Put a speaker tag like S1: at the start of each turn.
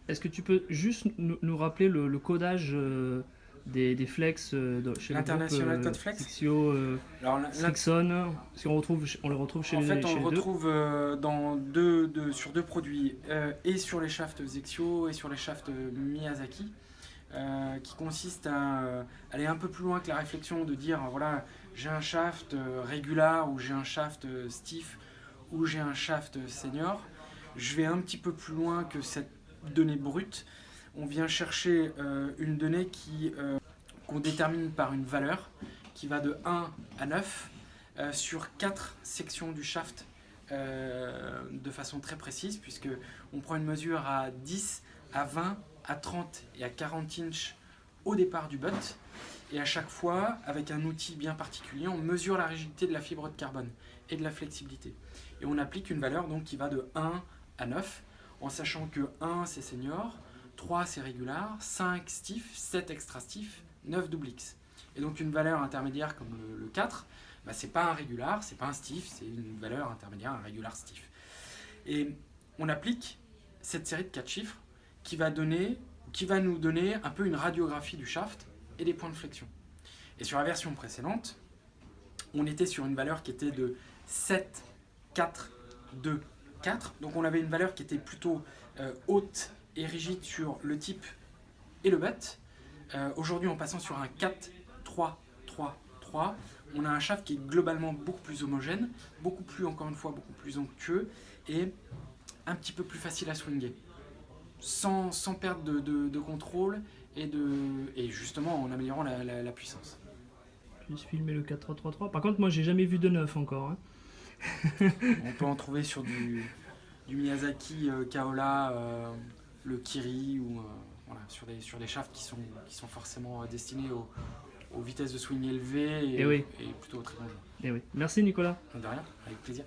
S1: Est-ce que tu peux juste nous rappeler le codage des flex chez le groupe
S2: L'international code flex.
S1: Sixio,
S2: Alors,
S1: Strixon, si on le retrouve
S2: en fait, on
S1: chez
S2: le
S1: les deux?
S2: retrouve sur deux produits, et sur les shafts Zexio et sur les shafts Miyazaki, qui consiste à aller un peu plus loin que la réflexion de dire voilà, j'ai un shaft regular ou j'ai un shaft stiff ou j'ai un shaft senior. Je vais un petit peu plus loin que cette donnée brute. On vient chercher une donnée qu'on détermine par une valeur qui va de 1 à 9 sur 4 sections du shaft de façon très précise, puisque on prend une mesure à 10, à 20, à 30 et à 40 inches au départ du butt. Et à chaque fois, avec un outil bien particulier, on mesure la rigidité de la fibre de carbone et de la flexibilité. Et on applique une valeur donc, qui va de 1 à 9, en sachant que 1 c'est senior, 3 c'est régular, 5 stiff, 7 extra stiff, 9 double X. Et donc une valeur intermédiaire comme le 4, bah, c'est pas un régular, c'est pas un stiff, c'est une valeur intermédiaire, un régular stiff. Et on applique cette série de 4 chiffres qui va nous donner un peu une radiographie du shaft et des points de flexion. Et sur la version précédente, on était sur une valeur qui était de 7, 4, 2, 4. Donc on avait une valeur qui était plutôt haute et rigide sur le type et le butt. Aujourd'hui, en passant sur un 4, 3, 3, 3, on a un shaft qui est globalement beaucoup plus homogène, beaucoup plus, encore une fois, beaucoup plus onctueux et un petit peu plus facile à swinger, sans perdre de contrôle et justement en améliorant la puissance.
S1: Juste filmer le 4-3-3-3. Par contre, moi, j'ai jamais vu de 9 encore, hein.
S2: On peut en trouver sur du Miyazaki, Kaola, le Kiri, ou voilà, sur des shafts qui sont forcément destinés aux vitesses de swing élevées
S1: Et oui,
S2: et plutôt au très bon jeu.
S1: et oui. Merci Nicolas.
S2: De rien, avec plaisir.